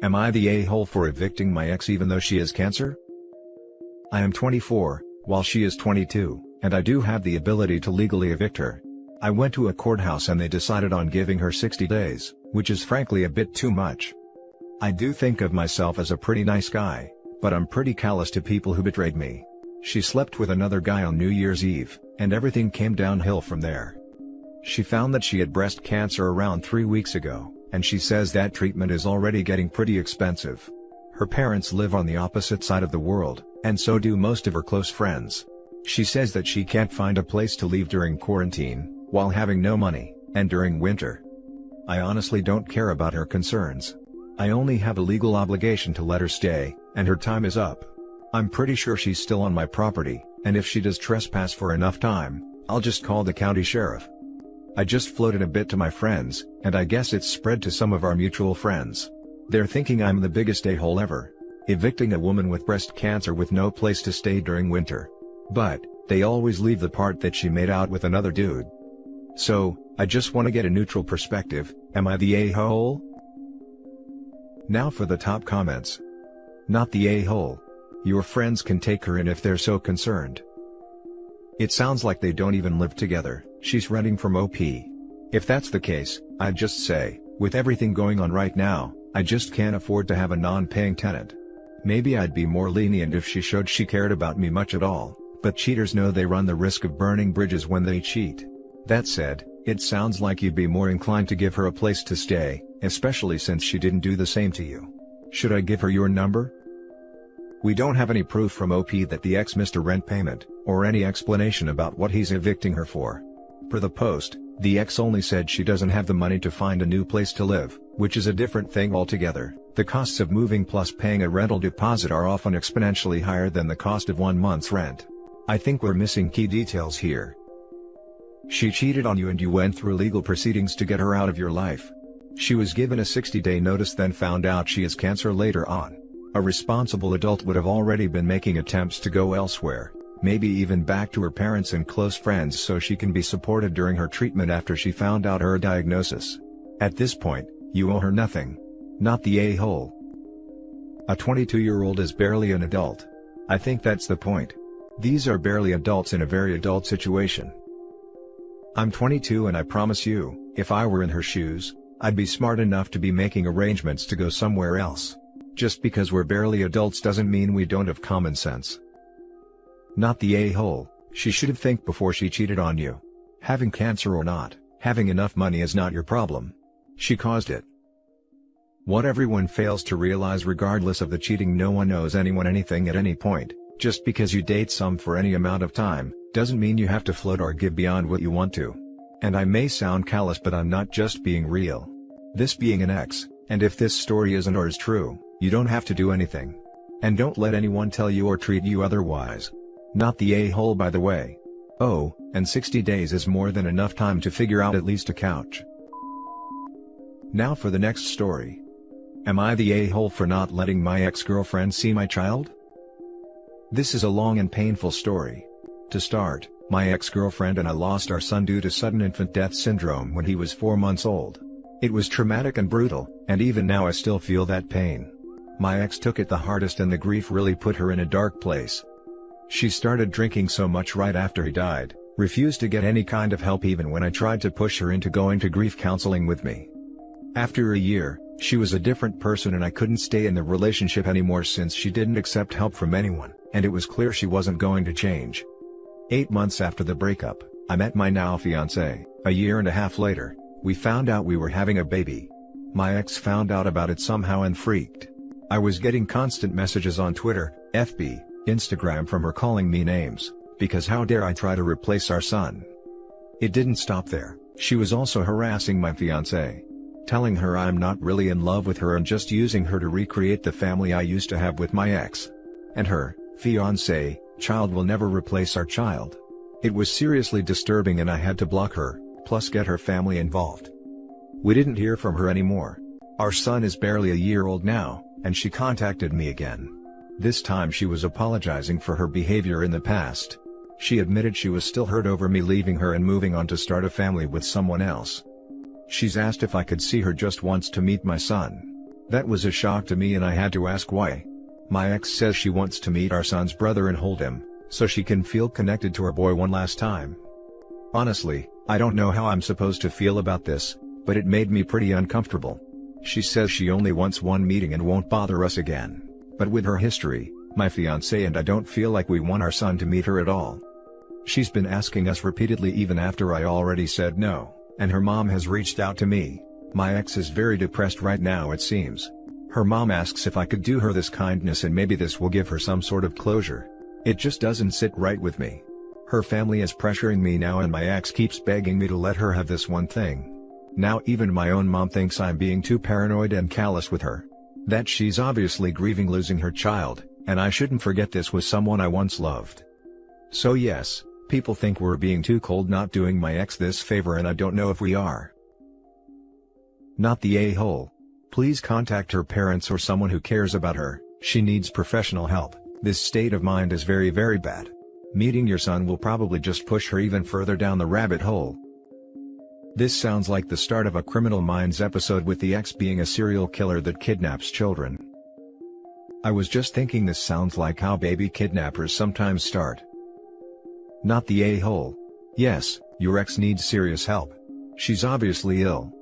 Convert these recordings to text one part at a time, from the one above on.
Am I the a-hole for evicting my ex even though she has cancer? I am 24, while she is 22, and I do have the ability to legally evict her. I went to a courthouse and they decided on giving her 60 days, which is frankly a bit too much. I do think of myself as a pretty nice guy, but I'm pretty callous to people who betrayed me. She slept with another guy on New Year's Eve, and everything came downhill from there. She found that she had breast cancer around 3 weeks ago, and she says that treatment is already getting pretty expensive. Her parents live on the opposite side of the world, and so do most of her close friends. She says that she can't find a place to leave during quarantine, while having no money, and during winter. I honestly don't care about her concerns. I only have a legal obligation to let her stay, and her time is up. I'm pretty sure she's still on my property, and if she does trespass for enough time, I'll just call the county sheriff. I just floated a bit to my friends, and I guess it's spread to some of our mutual friends. They're thinking I'm the biggest a-hole ever, evicting a woman with breast cancer with no place to stay during winter. But, they always leave the part that she made out with another dude. So, I just want to get a neutral perspective. Am I the a-hole? Now for the top comments. Not the a-hole. Your friends can take her in if they're so concerned. It sounds like they don't even live together. She's renting from OP. If that's the case, I'd just say, with everything going on right now, I just can't afford to have a non-paying tenant. Maybe I'd be more lenient if she showed she cared about me much at all, but cheaters know they run the risk of burning bridges when they cheat. That said, it sounds like you'd be more inclined to give her a place to stay, especially since she didn't do the same to you. Should I give her your number? We don't have any proof from OP that the ex missed a rent payment, or any explanation about what he's evicting her for. Per the post, the ex only said she doesn't have the money to find a new place to live, which is a different thing altogether. The costs of moving plus paying a rental deposit are often exponentially higher than the cost of 1 month's rent. I think we're missing key details here. She cheated on you and you went through legal proceedings to get her out of your life. She was given a 60-day notice, then found out she has cancer later on. A responsible adult would have already been making attempts to go elsewhere, maybe even back to her parents and close friends so she can be supported during her treatment after she found out her diagnosis. At this point, you owe her nothing. Not the a-hole. A 22-year-old is barely an adult. I think that's the point. These are barely adults in a very adult situation. I'm 22 and I promise you, if I were in her shoes, I'd be smart enough to be making arrangements to go somewhere else. Just because we're barely adults doesn't mean we don't have common sense. Not the a-hole. She should have think before she cheated on you. Having cancer or not, having enough money is not your problem. She caused it. What everyone fails to realize, regardless of the cheating, no one owes anyone anything at any point. Just because you date some for any amount of time, doesn't mean you have to float or give beyond what you want to. And I may sound callous, but I'm not just being real. This being an ex, and if this story isn't or is true, you don't have to do anything. And don't let anyone tell you or treat you otherwise. Not the a-hole, by the way. Oh, and 60 days is more than enough time to figure out at least a couch. Now for the next story. Am I the a-hole for not letting my ex-girlfriend see my child? This is a long and painful story. To start, my ex-girlfriend and I lost our son due to sudden infant death syndrome when he was 4 months old. It was traumatic and brutal, and even now I still feel that pain. My ex took it the hardest and the grief really put her in a dark place. She started drinking so much right after he died, refused to get any kind of help even when I tried to push her into going to grief counseling with me. After a year, she was a different person and I couldn't stay in the relationship anymore since she didn't accept help from anyone, and it was clear she wasn't going to change. 8 months after the breakup, I met my now fiancé. A year and a half later, we found out we were having a baby. My ex found out about it somehow and freaked. I was getting constant messages on Twitter, FB, Instagram from her calling me names, because how dare I try to replace our son. It didn't stop there. She was also harassing my fiancé, telling her I'm not really in love with her and just using her to recreate the family I used to have with my ex. And her fiancé child will never replace our child. It was seriously disturbing and I had to block her, plus get her family involved. We didn't hear from her anymore. Our son is barely a year old now, and she contacted me again. This time she was apologizing for her behavior in the past. She admitted she was still hurt over me leaving her and moving on to start a family with someone else. She's asked if I could see her just once to meet my son. That was a shock to me and I had to ask why. My ex says she wants to meet our son's brother and hold him, so she can feel connected to her boy one last time. Honestly, I don't know how I'm supposed to feel about this, but it made me pretty uncomfortable. She says she only wants one meeting and won't bother us again. But with her history, my fiancé and I don't feel like we want our son to meet her at all. She's been asking us repeatedly even after I already said no, and her mom has reached out to me. My ex is very depressed right now it seems. Her mom asks if I could do her this kindness and maybe this will give her some sort of closure. It just doesn't sit right with me. Her family is pressuring me now and my ex keeps begging me to let her have this one thing. Now even my own mom thinks I'm being too paranoid and callous with her. That she's obviously grieving losing her child, and I shouldn't forget this was someone I once loved. So yes, people think we're being too cold not doing my ex this favor and I don't know if we are. Not the a-hole. Please contact her parents or someone who cares about her, she needs professional help. This state of mind is very bad. Meeting your son will probably just push her even further down the rabbit hole. This sounds like the start of a Criminal Minds episode with the ex being a serial killer that kidnaps children. I was just thinking this sounds like how baby kidnappers sometimes start. Not the a-hole. Yes, your ex needs serious help. She's obviously ill.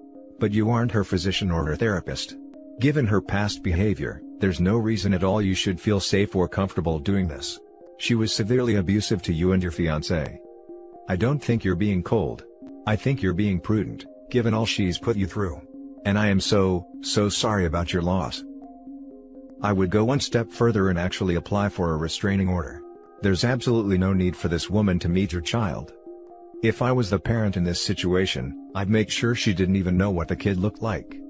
But you aren't her physician or her therapist. Given her past behavior, there's no reason at all you should feel safe or comfortable doing this. She was severely abusive to you and your fiancé. I don't think you're being cold. I think you're being prudent, given all she's put you through. And I am so sorry about your loss. I would go one step further and actually apply for a restraining order. There's absolutely no need for this woman to meet your child. If I was the parent in this situation, I'd make sure she didn't even know what the kid looked like.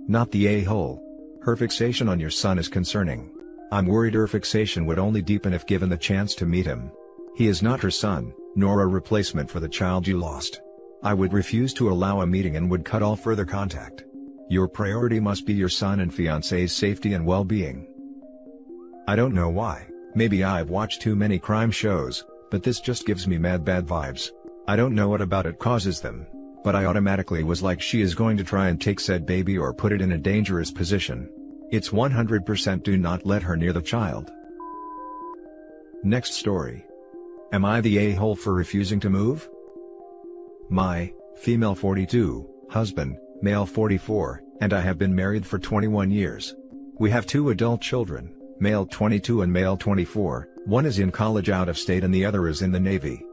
Not the a-hole. Her fixation on your son is concerning. I'm worried her fixation would only deepen if given the chance to meet him. He is not her son, nor a replacement for the child you lost. I would refuse to allow a meeting and would cut all further contact. Your priority must be your son and fiancé's safety and well-being. I don't know why, maybe I've watched too many crime shows, but this just gives me mad bad vibes. I don't know what about it causes them, but I automatically was like she is going to try and take said baby or put it in a dangerous position. It's 100% do not let her near the child. Next story. Am I the a-hole for refusing to move? My, female 42, husband, male 44, and I have been married for 21 years. We have 2 adult children, male 22 and male 24, one is in college out of state and the other is in the Navy.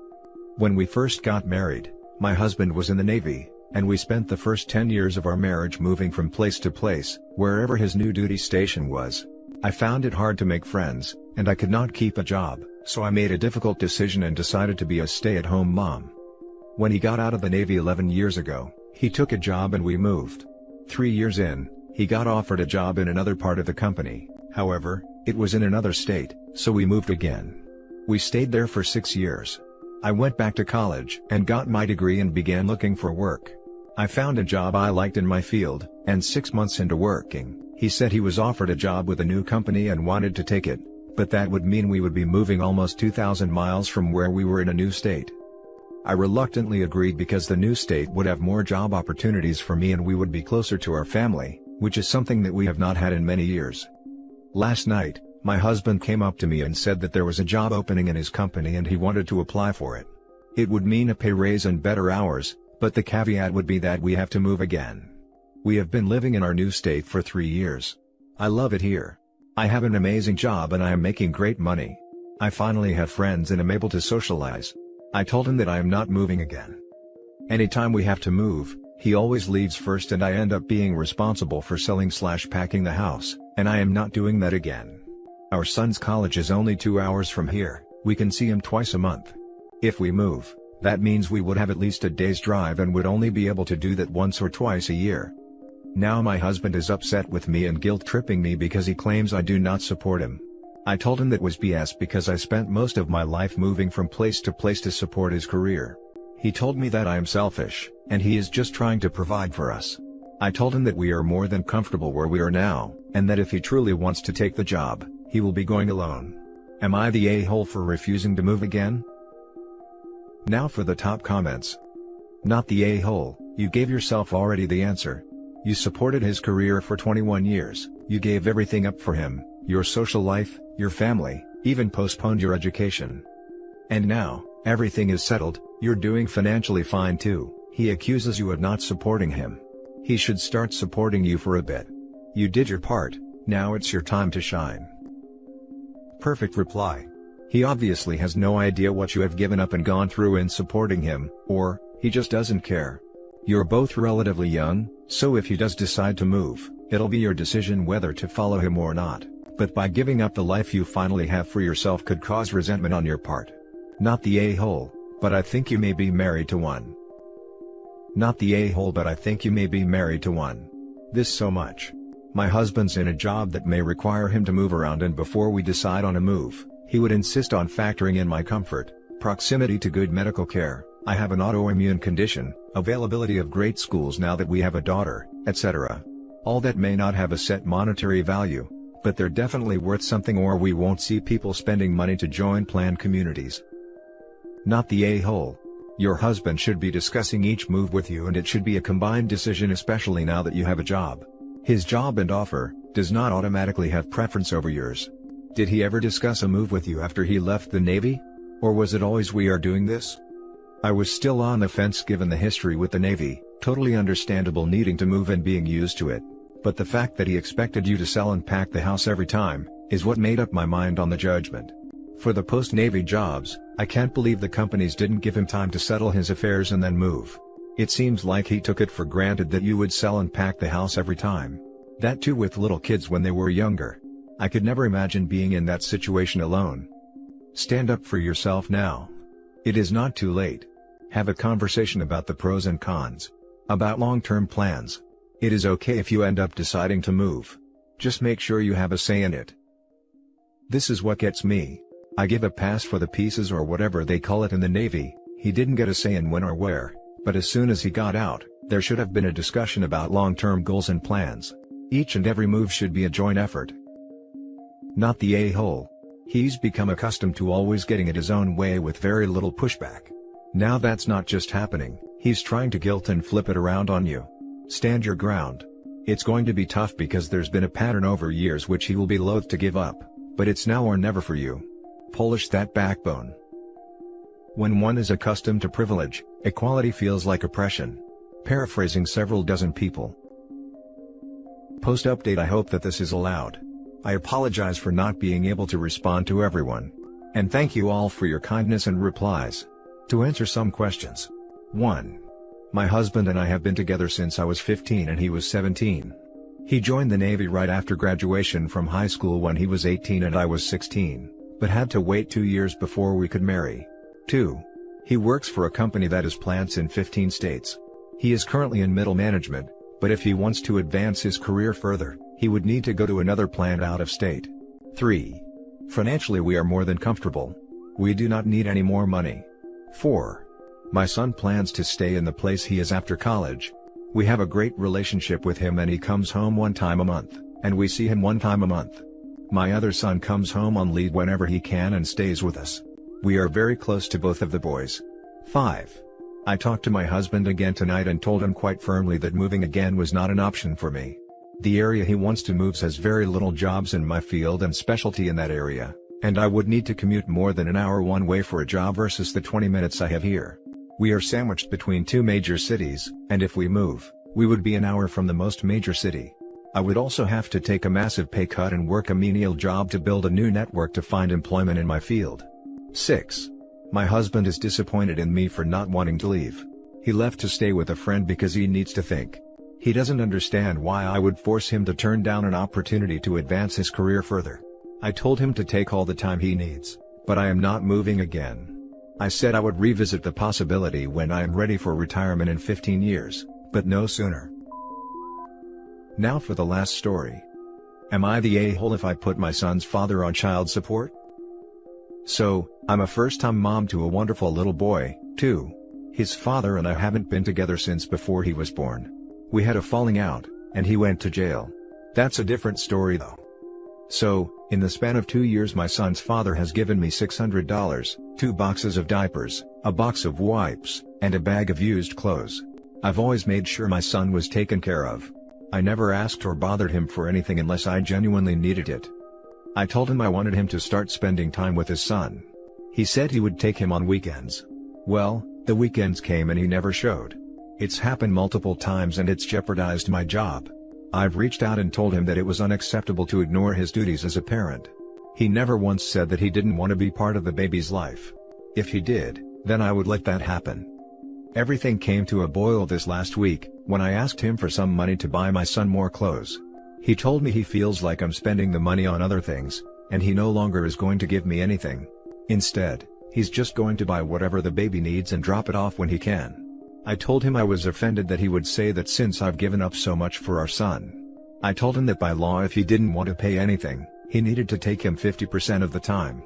When we first got married, my husband was in the Navy, and we spent the first 10 years of our marriage moving from place to place, wherever his new duty station was. I found it hard to make friends, and I could not keep a job, so I made a difficult decision and decided to be a stay-at-home mom. When he got out of the Navy 11 years ago, he took a job and we moved. 3 years in, he got offered a job in another part of the company, however, it was in another state, so we moved again. We stayed there for 6 years. I went back to college and got my degree and began looking for work. I found a job I liked in my field, and 6 months into working, he said he was offered a job with a new company and wanted to take it, but that would mean we would be moving almost 2,000 miles from where we were in a new state. I reluctantly agreed because the new state would have more job opportunities for me and we would be closer to our family, which is something that we have not had in many years. Last night, my husband came up to me and said that there was a job opening in his company and he wanted to apply for it. It would mean a pay raise and better hours, but the caveat would be that we have to move again. We have been living in our new state for 3 years. I love it here. I have an amazing job and I am making great money. I finally have friends and am able to socialize. I told him that I am not moving again. Anytime we have to move, he always leaves first and I end up being responsible for selling/packing the house, and I am not doing that again. Our son's college is only 2 hours from here, we can see him twice a month. If we move, that means we would have at least a day's drive and would only be able to do that once or twice a year. Now my husband is upset with me and guilt-tripping me because he claims I do not support him. I told him that was BS because I spent most of my life moving from place to support his career. He told me that I am selfish, and he is just trying to provide for us. I told him that we are more than comfortable where we are now, and that if he truly wants to take the job, he will be going alone. Am I the a-hole for refusing to move again? Now for the top comments. Not the a-hole, you gave yourself already the answer. You supported his career for 21 years, you gave everything up for him, your social life, your family, even postponed your education. And now, everything is settled, you're doing financially fine too. He accuses you of not supporting him. He should start supporting you for a bit. You did your part, now it's your time to shine. Perfect reply. He obviously has no idea what you have given up and gone through in supporting him, or, he just doesn't care. You're both relatively young, so if he does decide to move, it'll be your decision whether to follow him or not, but by giving up the life you finally have for yourself could cause resentment on your part. Not the a-hole, but I think you may be married to one. Not the a-hole, but I think you may be married to one. This so much. My husband's in a job that may require him to move around, and before we decide on a move, he would insist on factoring in my comfort, proximity to good medical care, I have an autoimmune condition, availability of great schools now that we have a daughter, etc. All that may not have a set monetary value, but they're definitely worth something, or we won't see people spending money to join planned communities. Not the a-hole. Your husband should be discussing each move with you, and it should be a combined decision, especially now that you have a job. His job and offer does not automatically have preference over yours. Did he ever discuss a move with you after he left the Navy? Or was it always we are doing this? I was still on the fence given the history with the Navy, totally understandable needing to move and being used to it. But the fact that he expected you to sell and pack the house every time, is what made up my mind on the judgment. For the post-Navy jobs, I can't believe the companies didn't give him time to settle his affairs and then move. It seems like he took it for granted that you would sell and pack the house every time. That too with little kids when they were younger. I could never imagine being in that situation alone. Stand up for yourself now. It is not too late. Have a conversation about the pros and cons. About long-term plans. It is okay if you end up deciding to move. Just make sure you have a say in it. This is what gets me. I give a pass for the pieces or whatever they call it in the Navy. He didn't get a say in when or where. But as soon as he got out, there should have been a discussion about long-term goals and plans. Each and every move should be a joint effort. Not the a-hole. He's become accustomed to always getting it his own way with very little pushback. Now that's not just happening, he's trying to guilt and flip it around on you. Stand your ground. It's going to be tough because there's been a pattern over years which he will be loath to give up, but it's now or never for you. Polish that backbone. When one is accustomed to privilege, equality feels like oppression. Paraphrasing several dozen people. Post update. I hope that this is allowed. I apologize for not being able to respond to everyone. And thank you all for your kindness and replies. To answer some questions. 1. My husband and I have been together since I was 15 and he was 17. He joined the Navy right after graduation from high school when he was 18 and I was 16, but had to wait 2 years before we could marry. 2. He works for a company that has plants in 15 states. He is currently in middle management, but if he wants to advance his career further, he would need to go to another plant out of state. 3. Financially we are more than comfortable. We do not need any more money. 4. My son plans to stay in the place he is after college. We have a great relationship with him and he comes home 1 time a month, and we see him 1 time a month. My other son comes home on leave whenever he can and stays with us. We are very close to both of the boys. 5. I talked to my husband again tonight and told him quite firmly that moving again was not an option for me. The area he wants to move has very little jobs in my field and specialty in that area, and I would need to commute more than an hour one way for a job versus the 20 minutes I have here. We are sandwiched between 2 major cities, and if we move, we would be an hour from the most major city. I would also have to take a massive pay cut and work a menial job to build a new network to find employment in my field. 6. My husband is disappointed in me for not wanting to leave. He left to stay with a friend because he needs to think. He doesn't understand why I would force him to turn down an opportunity to advance his career further. I told him to take all the time he needs, but I am not moving again. I said I would revisit the possibility when I am ready for retirement in 15 years, but no sooner. Now for the last story. Am I the a-hole if I put my son's father on child support? So, I'm a first-time mom to a wonderful little boy, too. His father and I haven't been together since before he was born. We had a falling out, and he went to jail. That's a different story though. So, in the span of 2 years my son's father has given me $600, 2 boxes of diapers, a box of wipes, and a bag of used clothes. I've always made sure my son was taken care of. I never asked or bothered him for anything unless I genuinely needed it. I told him I wanted him to start spending time with his son. He said he would take him on weekends. Well, the weekends came and he never showed. It's happened multiple times and it's jeopardized my job. I've reached out and told him that it was unacceptable to ignore his duties as a parent. He never once said that he didn't want to be part of the baby's life. If he did, then I would let that happen. Everything came to a boil this last week, when I asked him for some money to buy my son more clothes. He told me he feels like I'm spending the money on other things, and he no longer is going to give me anything. Instead, he's just going to buy whatever the baby needs and drop it off when he can. I told him I was offended that he would say that since I've given up so much for our son. I told him that by law if he didn't want to pay anything, he needed to take him 50% of the time.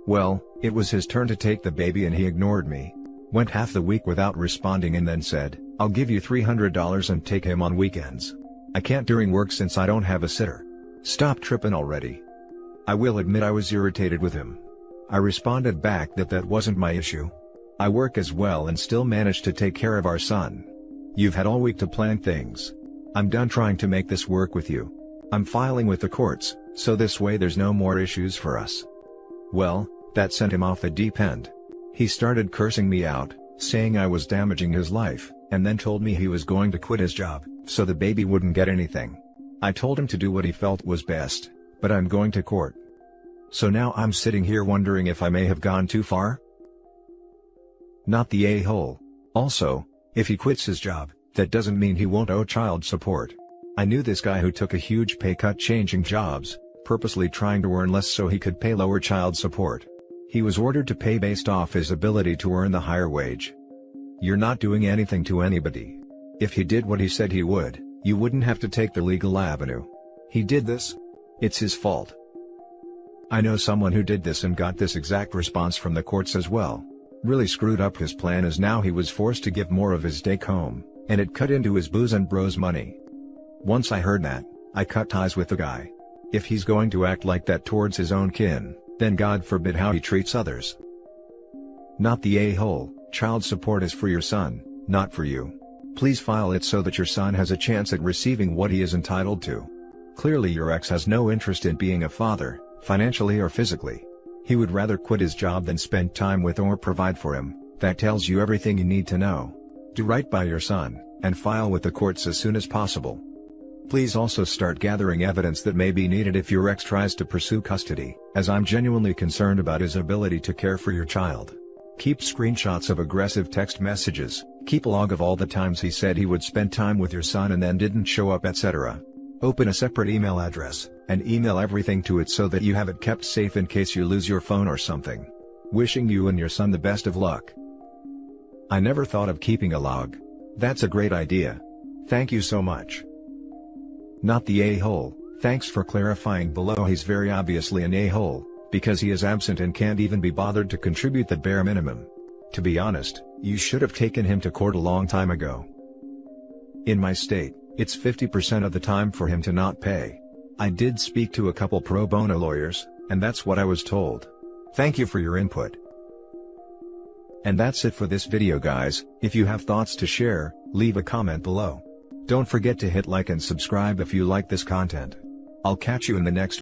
Well, it was his turn to take the baby and he ignored me. Went half the week without responding and then said, "I'll give you $300 and take him on weekends. I can't during work since I don't have a sitter. Stop tripping already." I will admit I was irritated with him. I responded back that that wasn't my issue. I work as well and still manage to take care of our son. You've had all week to plan things. I'm done trying to make this work with you. I'm filing with the courts, so this way there's no more issues for us. Well, that sent him off the deep end. He started cursing me out, saying I was damaging his life, and then told me he was going to quit his job, so the baby wouldn't get anything. I told him to do what he felt was best, but I'm going to court. So now I'm sitting here wondering if I may have gone too far? Not the a-hole. Also, if he quits his job, that doesn't mean he won't owe child support. I knew this guy who took a huge pay cut changing jobs, purposely trying to earn less so he could pay lower child support. He was ordered to pay based off his ability to earn the higher wage. You're not doing anything to anybody. If he did what he said he would, you wouldn't have to take the legal avenue. He did this. It's his fault. I know someone who did this and got this exact response from the courts as well. Really screwed up his plan as now he was forced to give more of his take home, and it cut into his booze and bros money. Once I heard that, I cut ties with the guy. If he's going to act like that towards his own kin, then God forbid how he treats others. Not the a-hole. Child support is for your son, not for you. Please file it so that your son has a chance at receiving what he is entitled to. Clearly your ex has no interest in being a father, financially or physically. He would rather quit his job than spend time with or provide for him. That tells you everything you need to know. Do right by your son, and file with the courts as soon as possible. Please also start gathering evidence that may be needed if your ex tries to pursue custody, as I'm genuinely concerned about his ability to care for your child. Keep screenshots of aggressive text messages, keep a log of all the times he said he would spend time with your son and then didn't show up, etc. Open a separate email address, and email everything to it so that you have it kept safe in case you lose your phone or something. Wishing you and your son the best of luck. I never thought of keeping a log. That's a great idea. Thank you so much. Not the a-hole. Thanks for clarifying below. He's very obviously an a-hole, because he is absent and can't even be bothered to contribute the bare minimum. To be honest, you should have taken him to court a long time ago. In my state, it's 50% of the time for him to not pay. I did speak to a couple pro bono lawyers, and that's what I was told. Thank you for your input. And that's it for this video, guys. If you have thoughts to share, leave a comment below. Don't forget to hit like and subscribe if you like this content. I'll catch you in the next